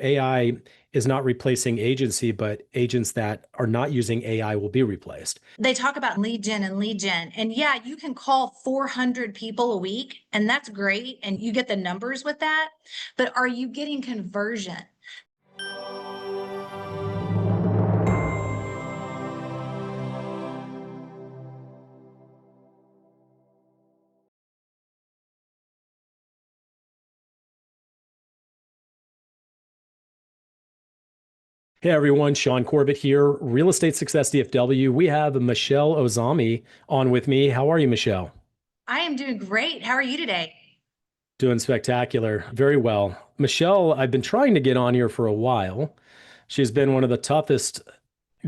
AI is not replacing agency, but agents that are not using AI will be replaced. They talk about lead gen and lead gen. And yeah, you can call 400 people a week, and that's great. And you get the numbers with that. But are you getting conversion? Hey everyone, Shaune Corbett here, Real Estate Success DFW. We have Michelle Ozymy on with me. How are you, Michelle? I am doing great. How are you today? Doing spectacular. Very well. Michelle, I've been trying to get on here for a while. She's been one of the toughest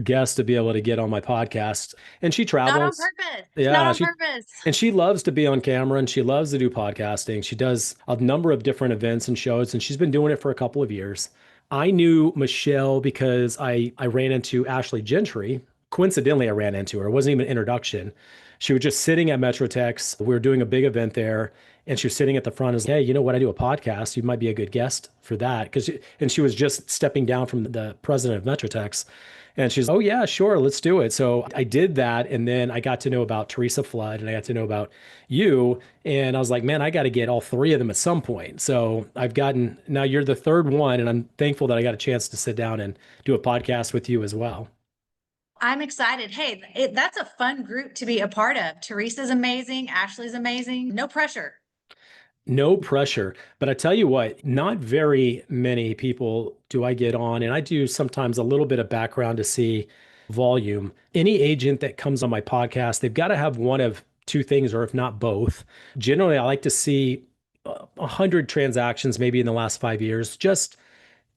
guests to be able to get on my podcast, and she Not on travels. purpose. Not Yeah, on purpose. she loves to be on camera and she loves to do podcasting. She does a number of different events and shows, and she's been doing it for a couple of years. I knew Michelle because I ran into Ashley Gentry. Coincidentally, I ran into her. It wasn't even an introduction. She was just sitting at Metrotex. We were doing a big event there, and she was sitting at the front. As, hey, you know what? I do a podcast. You might be a good guest for that. And she was just stepping down from the president of Metrotex. And she's, oh yeah, sure, let's do it. So I did that. And then I got to know about Teresa Flood and I got to know about you. And I was like, man, I got to get all three of them at some point. So now you're the third one. And I'm thankful that I got a chance to sit down and do a podcast with you as well. I'm excited. Hey, that's a fun group to be a part of. Teresa's amazing. Ashley's amazing. No pressure. No pressure. But I tell you what, not very many people do I get on. And I do sometimes a little bit of background to see volume. Any agent that comes on my podcast, they've got to have one of two things, or if not both. Generally, I like to see 100 transactions maybe in the last 5 years. Just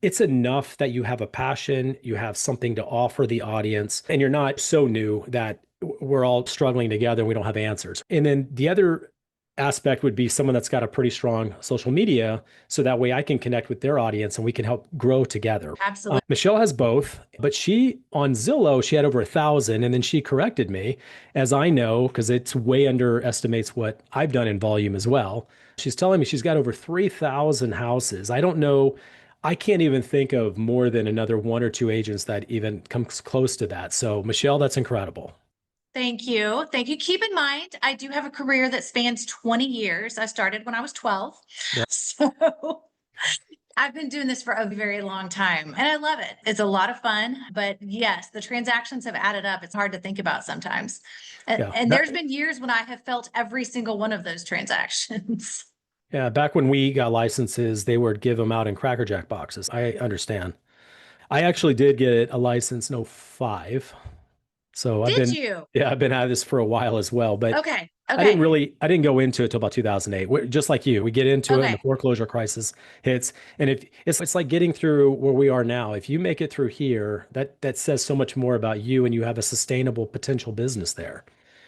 it's enough that you have a passion, you have something to offer the audience, and you're not so new that we're all struggling together and we don't have answers. And then the other aspect would be someone that's got a pretty strong social media, so that way I can connect with their audience and we can help grow together. Absolutely. Michelle has both, but she on Zillow, she had over 1,000, and then she corrected me, as I know, because it's way underestimates what I've done in volume as well. She's telling me she's got over 3,000 houses. I don't know. I can't even think of more than another one or two agents that even comes close to that. So Michelle, that's incredible. Thank you. Thank you. Keep in mind, I do have a career that spans 20 years. I started when I was 12. Yeah. So I've been doing this for a very long time and I love it. It's a lot of fun, but yes, the transactions have added up. It's hard to think about sometimes. And there's been years when I have felt every single one of those transactions. Yeah, back when we got licenses, they would give them out in Cracker Jack boxes. I understand. I actually did get a license in '05. So Did you? yeah, I've been at this for a while as well, but Okay. I didn't go into it till about 2008. Just like you, we get into it and the foreclosure crisis hits. And if it's like getting through where we are now, if you make it through here, that says so much more about you, and you have a sustainable potential business there.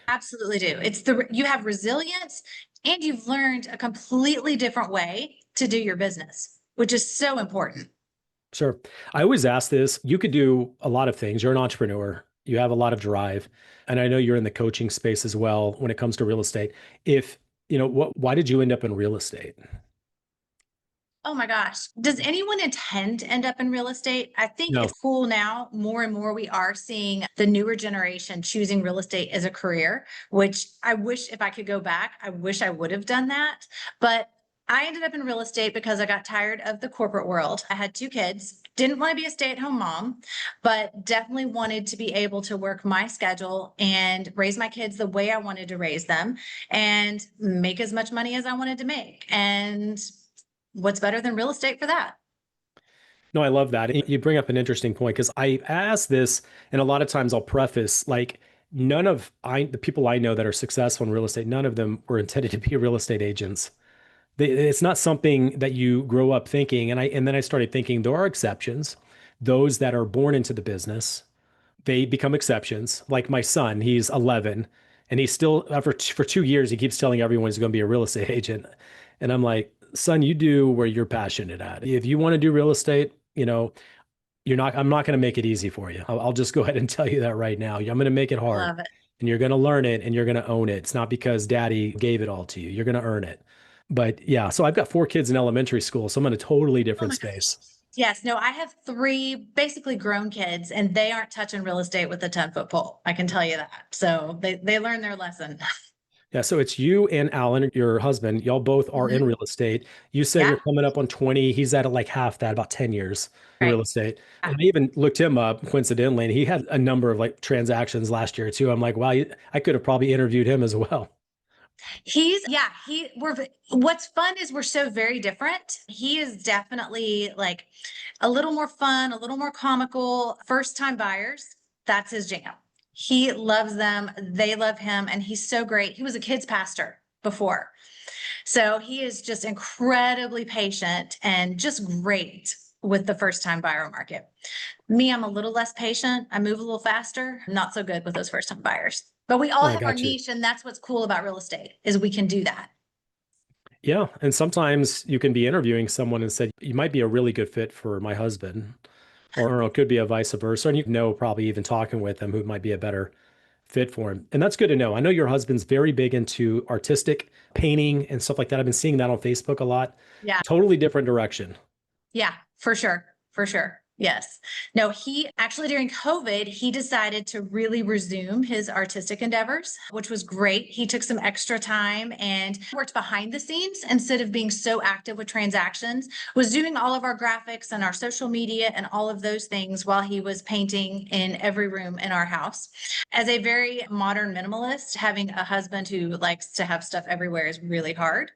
Absolutely do. You have resilience and you've learned a completely different way to do your business, which is so important. Sure. I always ask this. You could do a lot of things. You're an entrepreneur. You have a lot of drive. And I know you're in the coaching space as well when it comes to real estate. Why did you end up in real estate? Oh my gosh. Does anyone intend to end up in real estate? I think No. it's cool now. More and more we are seeing the newer generation choosing real estate as a career, which I wish if I could go back, I wish I would have done that. But I ended up in real estate because I got tired of the corporate world. I had two kids, didn't want to be a stay-at-home mom, but definitely wanted to be able to work my schedule and raise my kids the way I wanted to raise them and make as much money as I wanted to make. And what's better than real estate for that? No, I love that. You bring up an interesting point, because I ask this, and a lot of times I'll preface like the people I know that are successful in real estate, none of them were intended to be real estate agents. It's not something that you grow up thinking. And then I started thinking there are exceptions. Those that are born into the business, they become exceptions. Like my son, he's 11, and he's still for 2 years he keeps telling everyone he's going to be a real estate agent. And I'm like, son, you do where you're passionate at. If you want to do real estate, I'm not going to make it easy for you. I'll just go ahead and tell you that right now. I'm going to make it hard. Love it. And you're going to learn it and you're going to own it. It's not because daddy gave it all to you. You're going to earn it. But yeah, so I've got 4 kids in elementary school, so I'm in a totally different space. Yes, no, I have three basically grown kids and they aren't touching real estate with a 10-foot pole. I can tell you that. So they learned their lesson. Yeah, so it's you and Alan, your husband. Y'all both are in Mhm. real estate. You said Yeah, you're coming up on 20. He's at like half that, about 10 years in right. real estate. Yeah. And I even looked him up coincidentally, and he had a number of like transactions last year too. I'm like, wow, I could have probably interviewed him as well. What's fun is we're so very different. He is definitely like a little more fun, a little more comical. First time buyers, that's his jam. He loves them. They love him. And he's so great. He was a kids pastor before. So he is just incredibly patient and just great with the first time buyer market. Me, I'm a little less patient. I move a little faster. I'm not so good with those first time buyers. But we all Oh, I have our got you. niche, and that's what's cool about real estate is we can do that. Yeah. And sometimes you can be interviewing someone and said, you might be a really good fit for my husband, or it could be a vice versa. And you know, probably even talking with them who might be a better fit for him. And that's good to know. I know your husband's very big into artistic painting and stuff like that. I've been seeing that on Facebook a lot. Yeah. Totally different direction. Yeah, for sure. For sure. Yes. No, he actually during COVID, he decided to really resume his artistic endeavors, which was great. He took some extra time and worked behind the scenes instead of being so active with transactions, was doing all of our graphics and our social media and all of those things while he was painting in every room in our house. As a very modern minimalist, having a husband who likes to have stuff everywhere is really hard,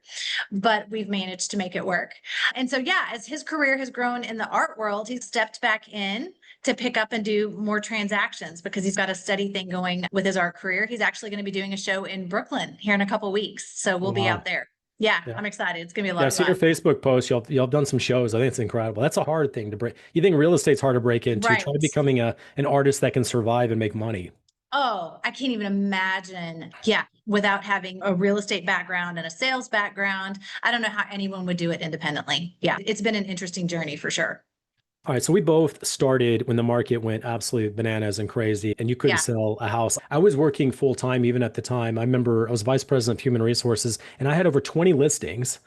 but we've managed to make it work. And so, yeah, as his career has grown in the art world, he's stepped back in to pick up and do more transactions because he's got a steady thing going with his art career. He's actually going to be doing a show in Brooklyn here in a couple weeks. So we'll be out Wow. there. Yeah, Yeah. I'm excited. It's going to be a Yeah, lot I've of seen your fun. Facebook posts. Y'all have done some shows. I think it's incredible. That's a hard thing to break. You think real estate's hard to break into? Right. Try becoming an artist that can survive and make money. Oh, I can't even imagine. Yeah, without having a real estate background and a sales background, I don't know how anyone would do it independently. Yeah, it's been an interesting journey for sure. All right, so we both started when the market went absolutely bananas and crazy, and you couldn't Yeah. sell a house. I was working full time even at the time. I remember I was vice president of human resources, and I had over 20 listings,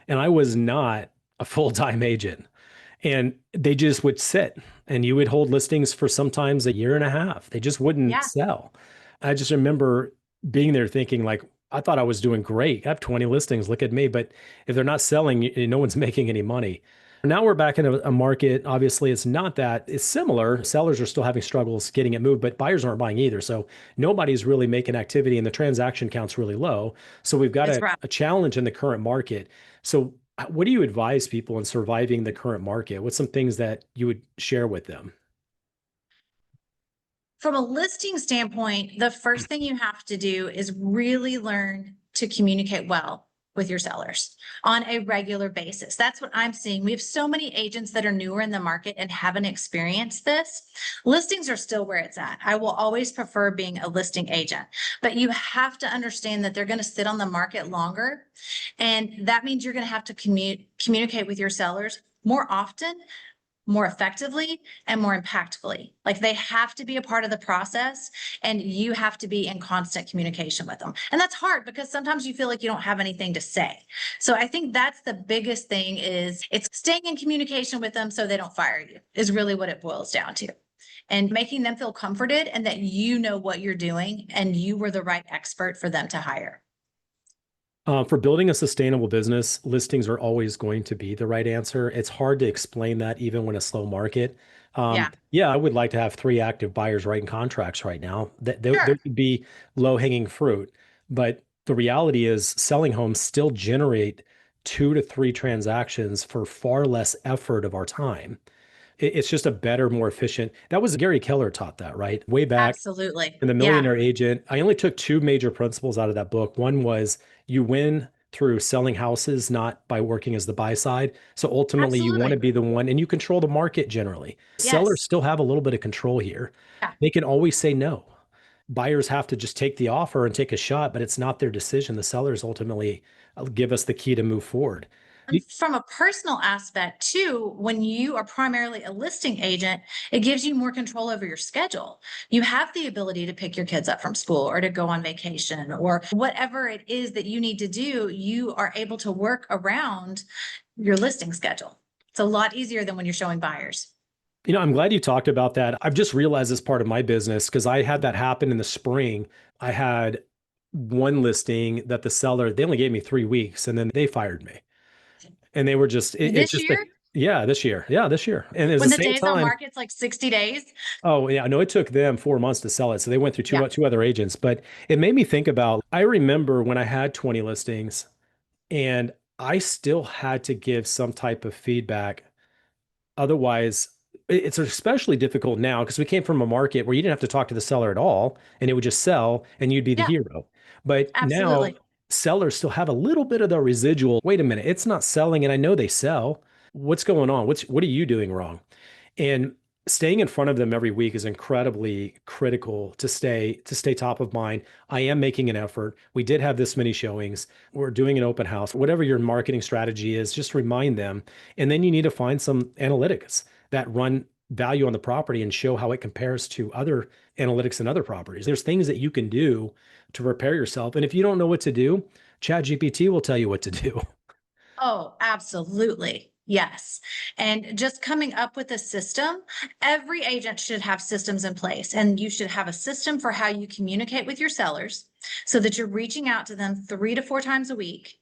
and I was not a full time agent. And they just would sit, and you would hold listings for sometimes a year and a half. They just wouldn't Yeah. sell. I just remember being there thinking, like, I thought I was doing great. I have 20 listings. Look at me. But if they're not selling, no one's making any money. Now we're back in a market. Obviously, it's not that. It's similar. Sellers are still having struggles getting it moved, but buyers aren't buying either. So nobody's really making activity, and the transaction count's really low. So we've got It's right. a challenge in the current market. So what do you advise people in surviving the current market? What's some things that you would share with them? From a listing standpoint, the first thing you have to do is really learn to communicate well with your sellers on a regular basis. That's what I'm seeing. We have so many agents that are newer in the market and haven't experienced this. Listings are still where it's at. I will always prefer being a listing agent, but you have to understand that they're going to sit on the market longer. And that means you're going to have to communicate with your sellers more often, more effectively, and more impactfully. Like they have to be a part of the process and you have to be in constant communication with them. And that's hard because sometimes you feel like you don't have anything to say. So I think that's the biggest thing is it's staying in communication with them so they don't fire you is really what it boils down to. And making them feel comforted and that you know what you're doing and you were the right expert for them to hire. For building a sustainable business, listings are always going to be the right answer. It's hard to explain that even when a slow market. Yeah, Yeah, I would like to have three active buyers writing contracts right now. Those sure. would be low-hanging fruit. But the reality is selling homes still generate 2 to 3 transactions for far less effort of our time. It's just a better, more efficient. That was Gary Keller taught that, right? Way back Absolutely. in The Yeah, Millionaire Agent. I only took two major principles out of that book. One was you win through selling houses, not by working as the buy side. So ultimately, you want to absolutely. be the one, and you control the market generally. Sellers Yes. still have a little bit of control here. Yeah. They can always say no. Buyers have to just take the offer and take a shot, but it's not their decision. The sellers ultimately give us the key to move forward. And from a personal aspect too, when you are primarily a listing agent, it gives you more control over your schedule. You have the ability to pick your kids up from school or to go on vacation or whatever it is that you need to do, you are able to work around your listing schedule. It's a lot easier than when you're showing buyers. I'm glad you talked about that. I've just realized as part of my business, because I had that happen in the spring. I had one listing that the seller, they only gave me 3 weeks and then they fired me. And they were just, it's This just a, year, yeah, this year. Yeah, this year. And it was when the the same days on time. market's like 60 days. Oh, yeah. No, it took them 4 months to sell it. So they went through Yeah. two other agents. But it made me think about, I remember when I had 20 listings and I still had to give some type of feedback. Otherwise, it's especially difficult now because we came from a market where you didn't have to talk to the seller at all and it would just sell and you'd be the Yeah, hero. But now absolutely. sellers still have a little bit of the residual. Wait a minute, it's not selling and I know they sell. What's going on? What are you doing wrong? And staying in front of them every week is incredibly critical to stay top of mind. I am making an effort. We did have this many showings. We're doing an open house. Whatever your marketing strategy is, just remind them. And then you need to find some analytics that run value on the property and show how it compares to other analytics and other properties. There's things that you can do to prepare yourself. And if you don't know what to do, ChatGPT will tell you what to do. Oh, absolutely. Yes. And just coming up with a system, every agent should have systems in place, and you should have a system for how you communicate with your sellers so that you're reaching out to them 3 to 4 times a week.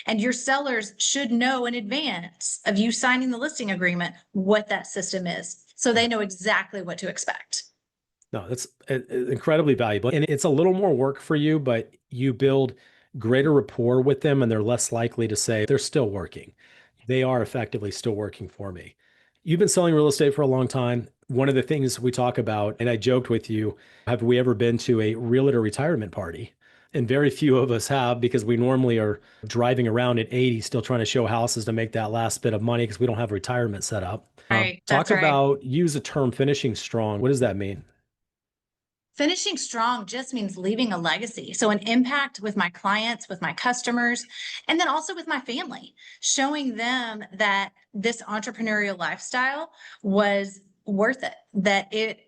And your sellers should know in advance of you signing the listing agreement what that system is, so they know exactly what to expect. No, that's incredibly valuable. And it's a little more work for you, but you build greater rapport with them and they're less likely to say they're still working. They are effectively still working for me. You've been selling real estate for a long time. One of the things we talk about, and I joked with you, have we ever been to a realtor retirement party? And very few of us have because we normally are driving around at 80, still trying to show houses to make that last bit of money because we don't have retirement set up. Right. Talk That's right. about use the term finishing strong. What does that mean? Finishing strong just means leaving a legacy. So, an impact with my clients, with my customers, and then also with my family, showing them that this entrepreneurial lifestyle was worth it, that it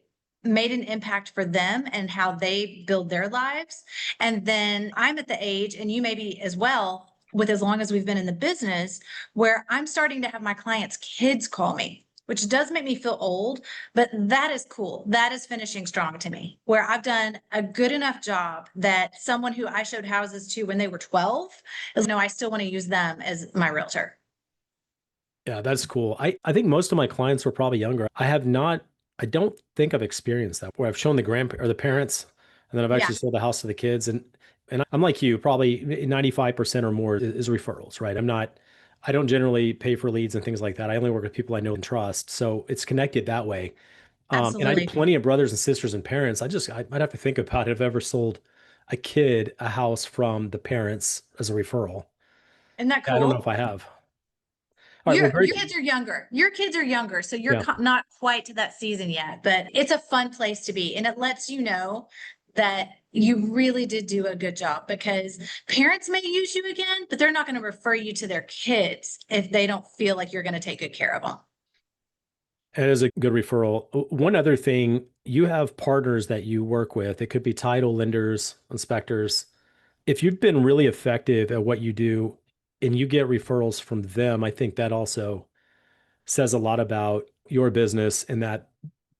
made an impact for them and how they build their lives. And then I'm at the age, and you may be as well, with as long as we've been in the business, where I'm starting to have my clients' kids call me, which does make me feel old, but that is cool. That is finishing strong to me, where I've done a good enough job that someone who I showed houses to when they were 12 is, I still want to use them as my realtor. Yeah, that's cool. I think most of my clients were probably younger. I don't think I've experienced that where I've shown the grandpa or the parents, and then I've Yeah, actually sold the house to the kids. And I'm like you, probably 95% or more is referrals, right? I don't generally pay for leads and things like that. I only work with people I know and trust. So it's connected that way. And I have absolutely. plenty of brothers and sisters and parents. I might have to think about it if I've ever sold a kid a house from the parents as a referral. Isn't that I don't know if cool? I have. All right. Well, very, Your kids are younger. Your kids are younger, so you're yeah. not quite to that season yet, but it's a fun place to be. And it lets you know that you really did do a good job, because parents may use you again, but they're not going to refer you to their kids if they don't feel like you're going to take good care of them. It is a good referral. One other thing, you have partners that you work with. It could be title lenders, inspectors. If you've been really effective at what you do and you get referrals from them, I think that also says a lot about your business and that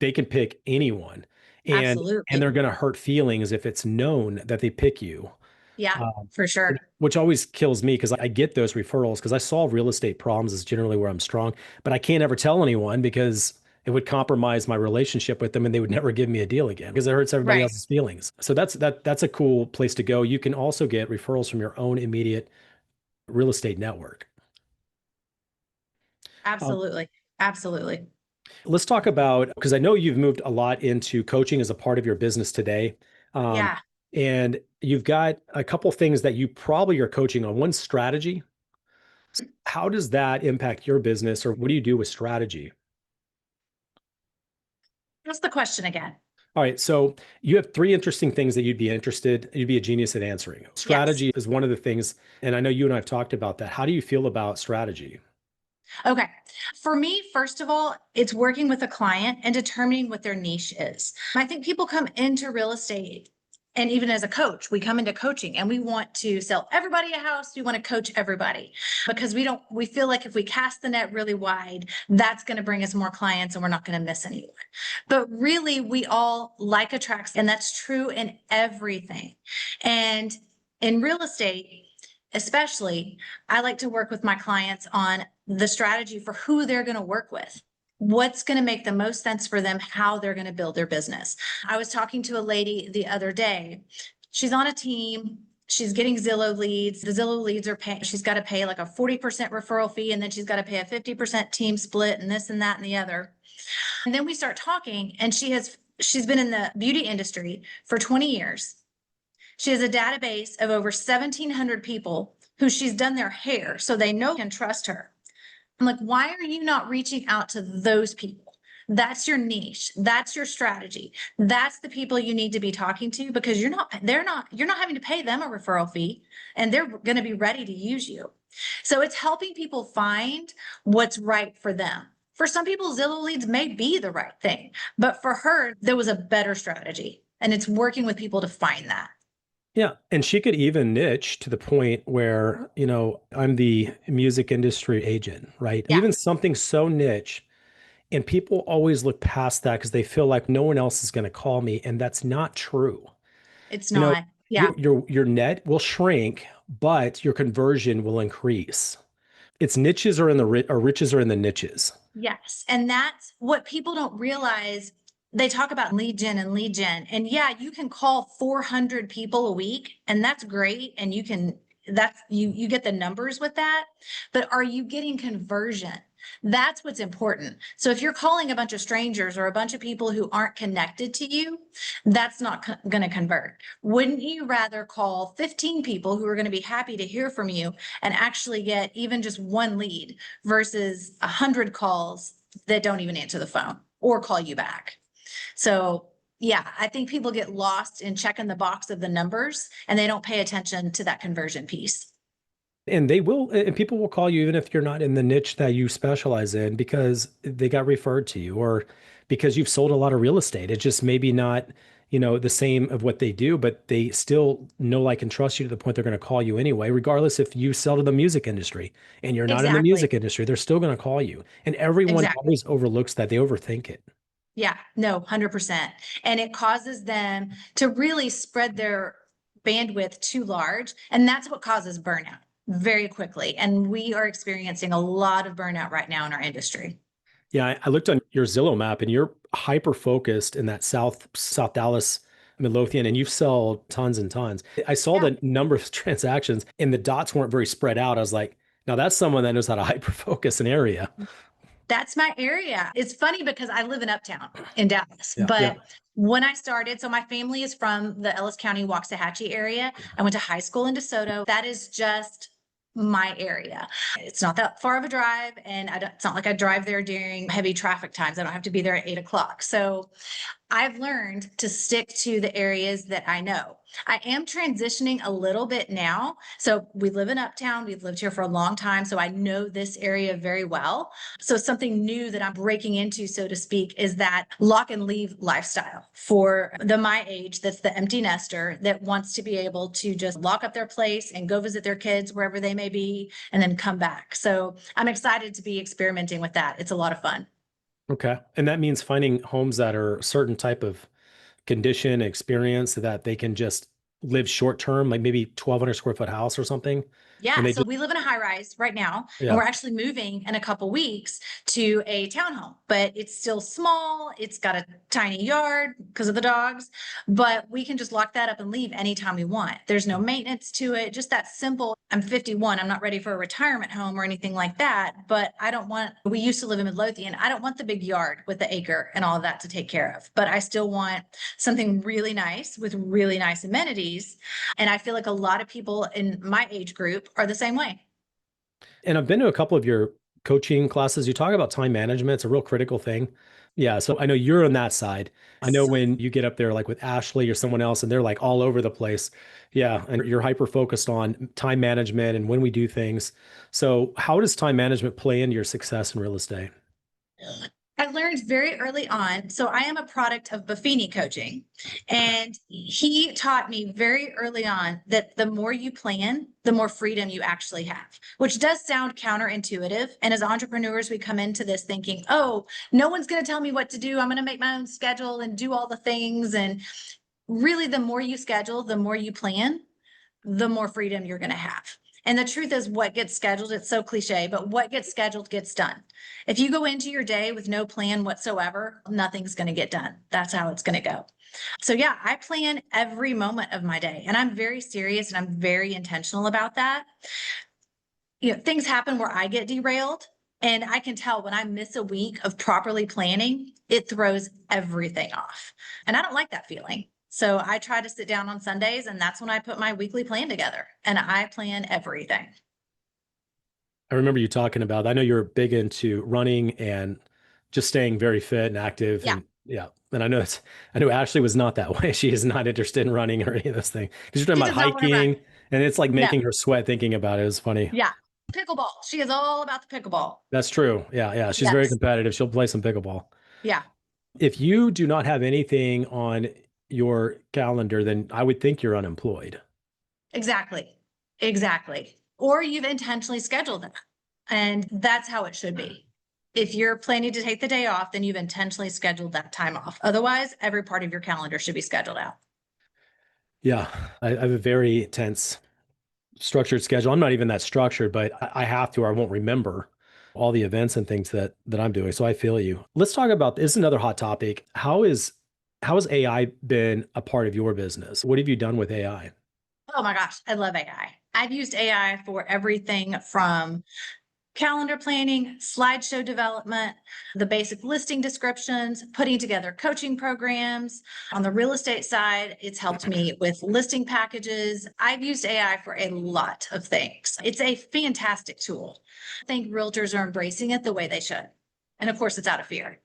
they can pick anyone. And Absolutely. they're going to hurt feelings if it's known that they pick you. Yeah, Um, for sure. which always kills me because I get those referrals because I solve real estate problems is generally where I'm strong, but I can't ever tell anyone because it would compromise my relationship with them and they would never give me a deal again because it hurts everybody Right. else's feelings. So that's a cool place to go. You can also get referrals from your own immediate real estate network. Um, Absolutely. Absolutely. let's talk about because I know you've moved a lot into coaching as a part of your business today. Um, Yeah. and you've got a couple things that you probably are coaching on. One strategy. How does that impact your business, or what do you do with strategy? What's the question again? All right, so you have three interesting things that you'd be a genius at answering. Yes. Strategy is one of the things, and I know you and I have talked about that. How do you feel about strategy? Okay. For me, first of all, it's working with a client and determining what their niche is. I think people come into real estate And even as a coach, we come into coaching and we want to sell everybody a house. We want to coach everybody because we feel like if we cast the net really wide, that's going to bring us more clients and we're not going to miss anyone. But really, we all like attracts, and that's true in everything. And in real estate, especially, I like to work with my clients on the strategy for who they're going to work with. What's going to make the most sense for them, how they're going to build their business. I was talking to a lady the other day. She's on a team. She's getting Zillow leads. The Zillow leads are paying, she's got to pay like a 40% referral fee, and then she's got to pay a 50% team split and this and that and the other. And then we start talking, and she's been in the beauty industry for 20 years. She has a database of over 1,700 people who she's done their hair, so they know and trust her. I'm like, why are you not reaching out to those people? That's your niche. That's your strategy. That's the people you need to be talking to, because you're not having to pay them a referral fee, and they're going to be ready to use you. So it's helping people find what's right for them. For some people, Zillow leads may be the right thing, but for her, there was a better strategy, and it's working with people to find that. Yeah. And she could even niche to the point where, I'm the music industry agent, right? Yeah, Even something so niche. And people always look past that because they feel like no one else is going to call me. And that's not true. it's You know, not. Yeah. your net will shrink, but your conversion will increase. Its niches are in the or riches are in the niches. Yes. And that's what people don't realize. They talk about lead gen and lead gen. And yeah, you can call 400 people a week, and that's great. And you get the numbers with that. But are you getting conversion? That's what's important. So if you're calling a bunch of strangers or a bunch of people who aren't connected to you, that's not going to convert. Wouldn't you rather call 15 people who are going to be happy to hear from you and actually get even just one lead versus 100 calls that don't even answer the phone or call you back? So yeah, I think people get lost in checking the box of the numbers, and they don't pay attention to that conversion piece. And people will call you even if you're not in the niche that you specialize in because they got referred to you or because you've sold a lot of real estate. It's just maybe not, the same of what they do, but they still know, like, and trust you to the point they're going to call you anyway, regardless if you sell to the music industry and you're not in the Exactly. music industry, they're still going to call you. And everyone Exactly. always overlooks that. They overthink it. Yeah, no, 100%. And it causes them to really spread their bandwidth too large. And that's what causes burnout very quickly. And we are experiencing a lot of burnout right now in our industry. Yeah, I looked on your Zillow map and you're hyper focused in that South Dallas, Midlothian, and you sell tons and tons. I saw Yeah. the number of transactions and the dots weren't very spread out. I was like, now that's someone that knows how to hyper focus an area. That's my area. It's funny because I live in Uptown in Dallas, Yeah, yeah. but when I started, so my family is from the Ellis County, Waxahachie area. I went to high school in DeSoto. That is just my area. It's not that far of a drive, and it's not like I drive there during heavy traffic times. I don't have to be there at 8 o'clock. So I've learned to stick to the areas that I know. I am transitioning a little bit now. So we live in Uptown. We've lived here for a long time. So I know this area very well. So something new that I'm breaking into, so to speak, is that lock and leave lifestyle for my age. That's the empty nester that wants to be able to just lock up their place and go visit their kids wherever they may be and then come back. So I'm excited to be experimenting with that. It's a lot of fun. Okay. And that means finding homes that are a certain type of condition, experience so that they can just live short term, like maybe 1,200 square foot house or something. And Yeah, they so just, we live in a high rise right now, and yeah. we're actually moving in a couple weeks to a townhome, but it's still small. It's got a tiny yard because of the dogs, but we can just lock that up and leave anytime we want. There's no maintenance to it, just that simple. I'm 51. I'm not ready for a retirement home or anything like that, but we used to live in Midlothian. I don't want the big yard with the acre and all of that to take care of, but I still want something really nice with really nice amenities. And I feel like a lot of people in my age group are the same way. And I've been to a couple of your coaching classes. You talk about time management. It's a real critical thing. Yeah. So I know you're on that side. I know when you get up there, like with Ashley or someone else, and they're like all over the place. Yeah. And you're hyper focused on time management and when we do things. So how does time management play into your success in real estate? I learned very early on. So I am a product of Buffini coaching. And he taught me very early on that the more you plan, the more freedom you actually have, which does sound counterintuitive. And as entrepreneurs, we come into this thinking, oh, no one's going to tell me what to do. I'm going to make my own schedule and do all the things. And really, the more you schedule, the more you plan, the more freedom you're going to have. And the truth is, what gets scheduled, it's so cliche, but what gets scheduled gets done. If you go into your day with no plan whatsoever, nothing's going to get done. That's how it's going to go. So, yeah, I plan every moment of my day, and I'm very serious and I'm very intentional about that. Things happen where I get derailed, and I can tell when I miss a week of properly planning, it throws everything off. And I don't like that feeling. So I try to sit down on Sundays, and that's when I put my weekly plan together, and I plan everything. I remember you talking about, I know you're big into running and just staying very fit and active. Yeah. And yeah. And I know Ashley was not that way. She is not interested in running or any of those things. Because you're talking She about does not want to run. hiking and it's like No. making her sweat thinking about it. It was funny. Yeah. Pickleball. She is all about the pickleball. That's true. Yeah. Yeah. She's very Yes. competitive. She'll play some pickleball. Yeah. If you do not have anything on your calendar, then I would think you're unemployed. Exactly. Exactly. Or you've intentionally scheduled that. And that's how it should be. If you're planning to take the day off, then you've intentionally scheduled that time off. Otherwise, every part of your calendar should be scheduled out. Yeah. I have a very tense structured schedule. I'm not even that structured, but I have to, or I won't remember all the events and things that I'm doing. So I feel you. Let's talk about this is another hot topic. How has AI been a part of your business? What have you done with AI? Oh my gosh, I love AI. I've used AI for everything from calendar planning, slideshow development, the basic listing descriptions, putting together coaching programs. On the real estate side, it's helped me with listing packages. I've used AI for a lot of things. It's a fantastic tool. I think realtors are embracing it the way they should. And of course, it's out of fear.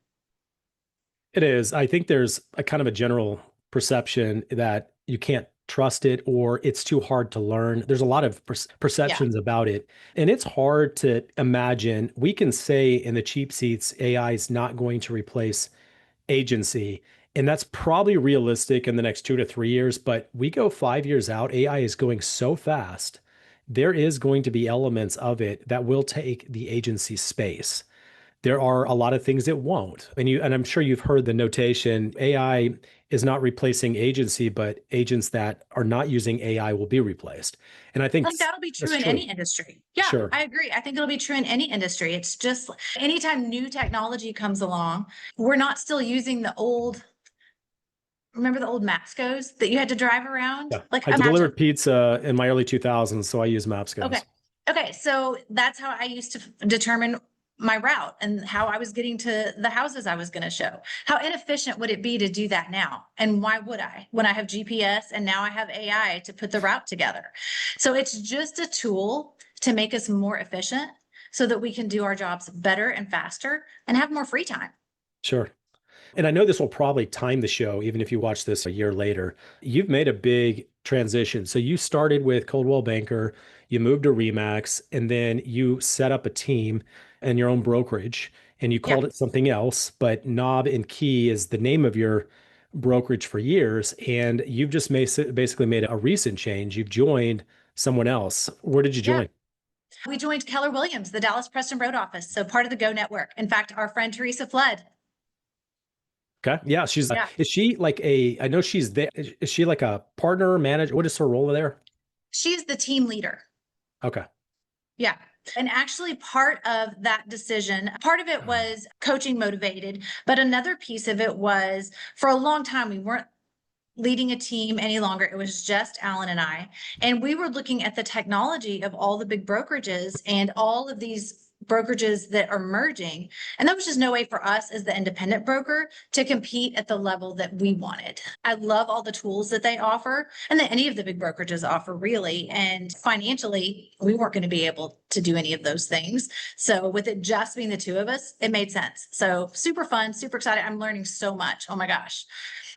It is. I think there's a kind of a general perception that you can't trust it or it's too hard to learn. There's a lot of perceptions about it. And it's hard to imagine. We can say in the cheap seats, AI is not going to replace agency. And that's probably realistic in the next 2 to 3 years. But we go 5 years out, AI is going so fast. There is going to be elements of it that will take the agency space. There are a lot of things it won't. And I'm sure you've heard the notation, AI is not replacing agency, but agents that are not using AI will be replaced. And I think that'll be true in any industry. Yeah, sure. I agree. I think it'll be true in any industry. It's just anytime new technology comes along, we're not still using the old. Remember the old Mapscos that you had to drive around? Yeah. Like I delivered pizza in my early 2000s, so I use Mapscos. Okay. So that's how I used to determine my route and how I was getting to the houses I was going to show. How inefficient would it be to do that now? And why would I when I have GPS and now I have AI to put the route together? So it's just a tool to make us more efficient so that we can do our jobs better and faster and have more free time. Sure. And I know this will probably time the show, even if you watch this a year later. You've made a big transition. So you started with Coldwell Banker, you moved to Remax, and then you set up a team and your own brokerage, and you called it something else. But Knob and Key is the name of your brokerage for years. And you've just basically made a recent change. You've joined someone else. Where did you join? We joined Keller Williams, the Dallas Preston Road office. So part of the Go Network. In fact, our friend Teresa Flood. Okay. Yeah. Is she like I know she's there. Is she like a partner, manager? What is her role there? She's the team leader. Okay. Yeah. And actually part of that decision, part of it was coaching motivated, but another piece of it was for a long time, we weren't leading a team any longer. It was just Alan and I, and we were looking at the technology of all the big brokerages and all of these brokerages that are merging. And there was just no way for us as the independent broker to compete at the level that we wanted. I love all the tools that they offer and that any of the big brokerages offer really. And financially, we weren't going to be able to do any of those things. So with it just being the two of us, it made sense. So super fun, super excited. I'm learning so much. Oh my gosh.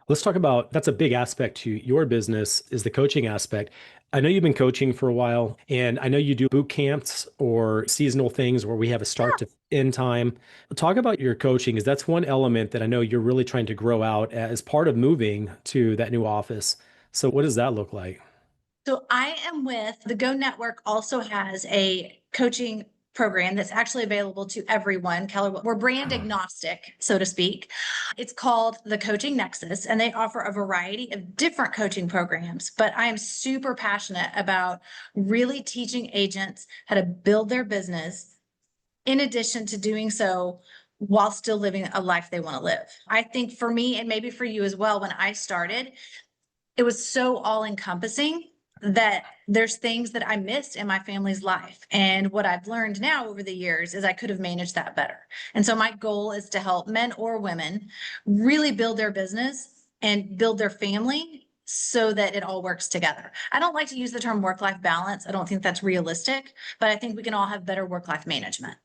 Let's talk about, that's a big aspect to your business is the coaching aspect. I know you've been coaching for a while, and I know you do boot camps or seasonal things where we have a start to in time. Talk about your coaching, because that's one element that I know you're really trying to grow out as part of moving to that new office. So what does that look like? So I am with the Go Network also has a coaching program that's actually available to everyone. Keller, we're brand agnostic, so to speak. It's called the Coaching Nexus, and they offer a variety of different coaching programs. But I am super passionate about really teaching agents how to build their business in addition to doing so while still living a life they want to live. I think for me, and maybe for you as well, when I started, it was so all encompassing that there's things that I missed in my family's life. And what I've learned now over the years is I could have managed that better. And so my goal is to help men or women really build their business and build their family so that it all works together. I don't like to use the term work-life balance. I don't think that's realistic, but I think we can all have better work-life management.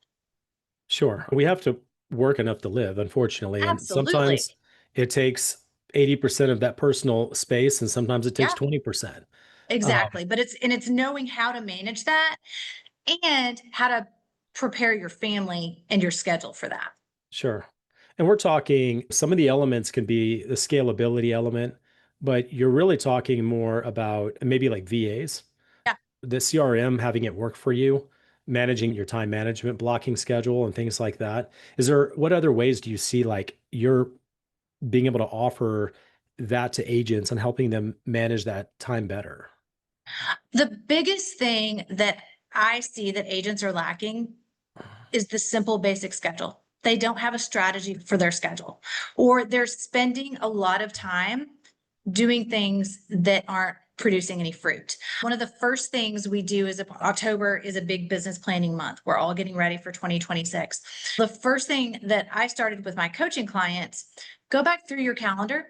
Sure. We have to work enough to live, unfortunately. And Absolutely. sometimes it takes 80% of that personal space, and sometimes it takes Yeah, 20%. Um, exactly. But it's knowing how to manage that and how to prepare your family and your schedule for that. sure. And we're talking, some of the elements can be the scalability element, but you're really talking more about maybe like VAs, Yeah. the CRM, having it work for you, managing your time management, blocking schedule, and things like that. What other ways do you see like you're being able to offer that to agents and helping them manage that time better? The biggest thing that I see that agents are lacking is the simple basic schedule. They don't have a strategy for their schedule, or they're spending a lot of time doing things that aren't producing any fruit. One of the first things we do is October is a big business planning month. We're all getting ready for 2026. The first thing that I started with my coaching clients, go back through your calendar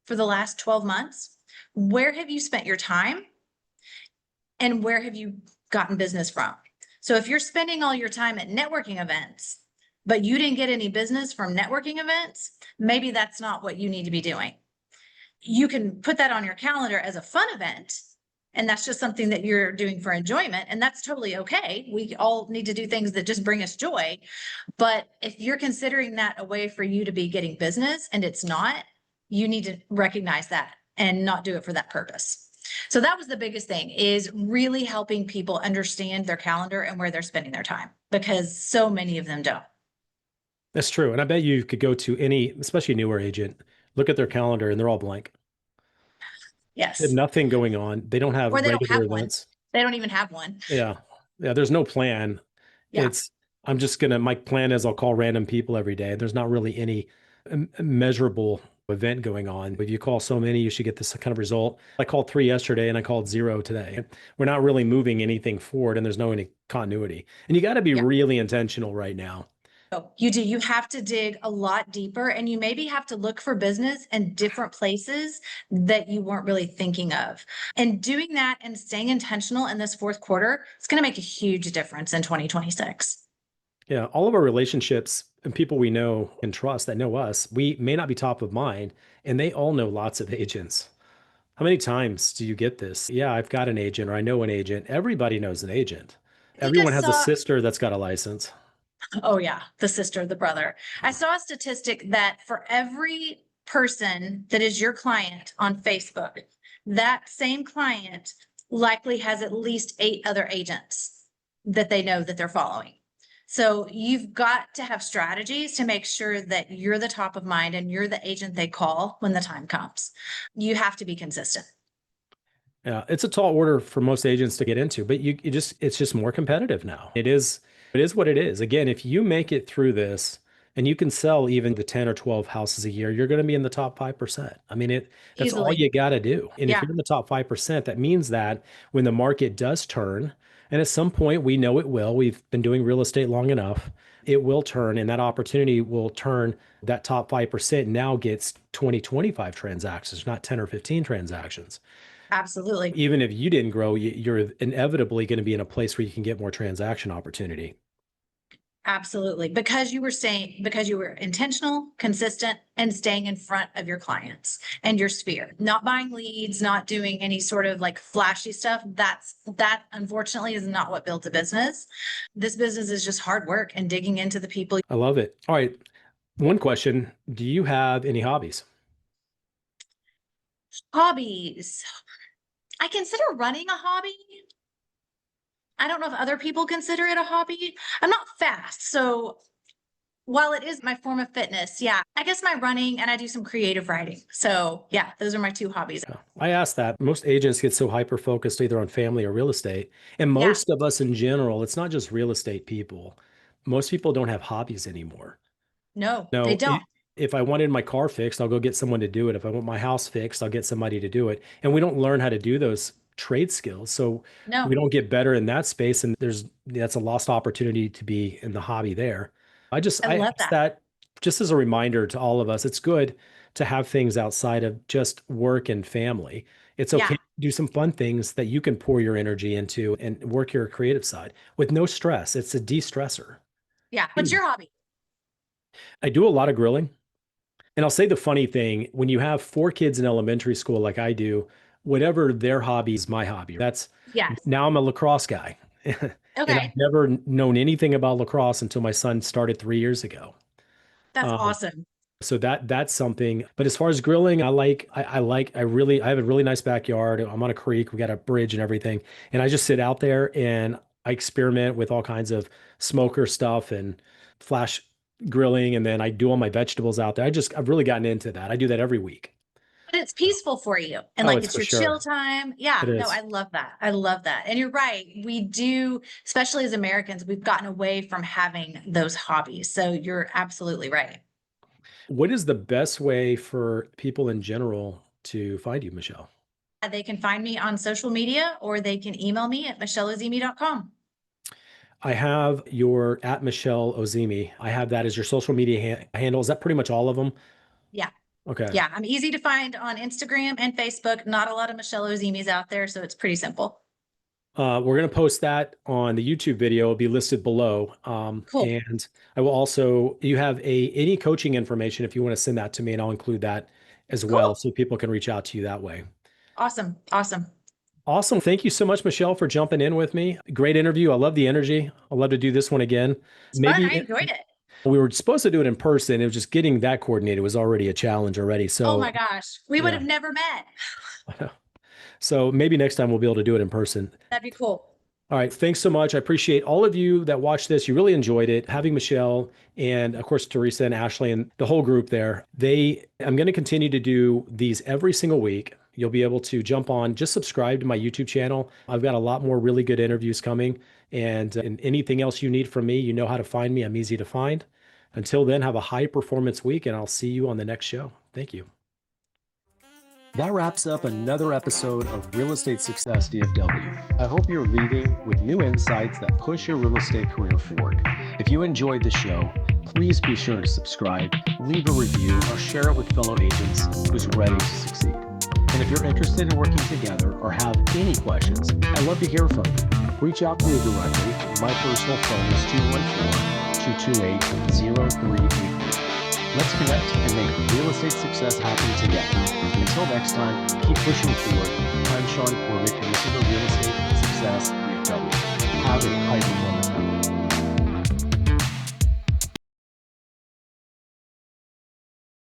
for the last 12 months. Where have you spent your time and where have you gotten business from? So if you're spending all your time at networking events, but you didn't get any business from networking events, maybe that's not what you need to be doing. You can put that on your calendar as a fun event. And that's just something that you're doing for enjoyment. And that's totally okay. We all need to do things that just bring us joy. But if you're considering that a way for you to be getting business and it's not, you need to recognize that and not do it for that purpose. So that was the biggest thing, is really helping people understand their calendar and where they're spending their time, because so many of them don't. That's true. And I bet you could go to any, especially a newer agent, look at their calendar and they're all blank. They have Yes. nothing going on. They don't Or have they don't regular have one. events. They don't even have one. Yeah. Yeah. There's no plan. Yeah. My plan is I'll call random people every day. There's not really any measurable event going on. If you call so many, you should get this kind of result. I called 3 yesterday and I called 0 today. We're not really moving anything forward and there's no any continuity. And you got to be Yeah. really intentional right now. Oh, you do. You have to dig a lot deeper, and you maybe have to look for business in different places that you weren't really thinking of. And doing that and staying intentional in this fourth quarter, it's going to make a huge difference in 2026. Yeah, all of our relationships and people we know and trust that know us, we may not be top of mind, and they all know lots of agents. How many times do you get this? Yeah, I've got an agent or I know an agent. Everybody knows an agent. I think I Everyone has a saw, sister that's got a license. oh yeah, the sister, the brother. I saw a statistic that for every person that is your client on Facebook, that same client likely has at least 8 other agents that they know that they're following. So you've got to have strategies to make sure that you're the top of mind and you're the agent they call when the time comes. You have to be consistent. Yeah, it's a tall order for most agents to get into, but it's just more competitive now. It is what it is. Again, if you make it through this and you can sell even the 10 or 12 houses a year, you're going to be in the top 5%. I mean, that's all Easily. you got to do. And if Yeah, you're in the top 5%, that means that when the market does turn, and at some point we know it will, we've been doing real estate long enough, it will turn and that opportunity will turn. That top 5% now gets 20, 25 transactions, not 10 or 15 transactions. absolutely. Even if you didn't grow, you're inevitably going to be in a place where you can get more transaction opportunity. Absolutely. Because you were intentional, consistent, and staying in front of your clients and your sphere, not buying leads, not doing any sort of like flashy stuff. That unfortunately is not what built a business. This business is just hard work and digging into the people. I love it. All right. One question. Do you have any hobbies? Hobbies. I consider running a hobby. I don't know if other people consider it a hobby. I'm not fast. So while it is my form of fitness, yeah, I guess my running and I do some creative writing. So yeah, those are my two hobbies. Yeah. I asked that. Most agents get so hyper focused either on family or real estate. And Yeah, most of us in general, it's not just real estate people. Most people don't have hobbies anymore. no, they No, don't. if I wanted my car fixed, I'll go get someone to do it. If I want my house fixed, I'll get somebody to do it. And we don't learn how to do those trade skills. So we No, don't get better in that space. And that's a lost opportunity to be in the hobby there. I I love ask that. that just as a reminder to all of us. It's good to have things outside of just work and family. It's okay Yeah, to do some fun things that you can pour your energy into and work your creative side with no stress. It's a de-stressor. yeah. What's your hobby? I do a lot of grilling. And I'll say the funny thing, when you have four kids in elementary school like I do, whatever their hobby is my hobby. That's Yes. now I'm a lacrosse guy. And Okay, I've never known anything about lacrosse until my son started 3 years ago. that's Um, awesome. so that's something. But as far as grilling, I have a really nice backyard. I'm on a creek. We got a bridge and everything. And I just sit out there and I experiment with all kinds of smoker stuff and flash grilling. And then I do all my vegetables out there. I've really gotten into that. I do that every week. But it's peaceful for you and Oh, like it's it's for your chill sure. time. Yeah, It no, is. I love that. I love that. And you're right. We do, especially as Americans, we've gotten away from having those hobbies. So you're absolutely right. What is the best way for people in general to find you, Michelle? They can find me on social media or they can email me at michelleozymy.com. I have your at Michelle Ozymy. I have that as your social media handle. Is that pretty much all of them? Yeah. Okay. Yeah. I'm easy to find on Instagram and Facebook. Not a lot of Michelle Ozymys out there. So it's pretty simple. We're going to post that on the YouTube video. It'll be listed below. Cool. And I will also, you have any coaching information if you want to send that to me, and I'll include that as well Cool. so people can reach out to you that way. Awesome. Awesome. Awesome. Thank you so much, Michelle, for jumping in with me. Great interview. I love the energy. I'd love to do this one again. It's fun. I Maybe enjoyed it. we were supposed to do it in person. It was just getting that coordinated was already a challenge already. Oh So my gosh. We would yeah. have never met. So maybe next time we'll be able to do it in person. That'd be cool. All right. Thanks so much. I appreciate all of you that watched this. You really enjoyed it. Having Michelle and of course Teresa and Ashley and the whole group there. I'm going to continue to do these every single week. You'll be able to jump on, just subscribe to my YouTube channel. I've got a lot more really good interviews coming. And anything else you need from me, you know how to find me. I'm easy to find. Until then, have a high performance week and I'll see you on the next show. Thank you. That wraps up another episode of Real Estate Success DFW. I hope you're leaving with new insights that push your real estate career forward. If you enjoyed the show, please be sure to subscribe, leave a review, or share it with fellow agents who's ready to succeed. And if you're interested in working together or have any questions, I'd love to hear from you. Reach out to me directly. My personal phone is 214-228-0383. Let's connect and make real estate success happen together. Until next time, keep pushing forward. I'm Shaune Corbett, and this is the Real Estate Success DFW. Have a high performance.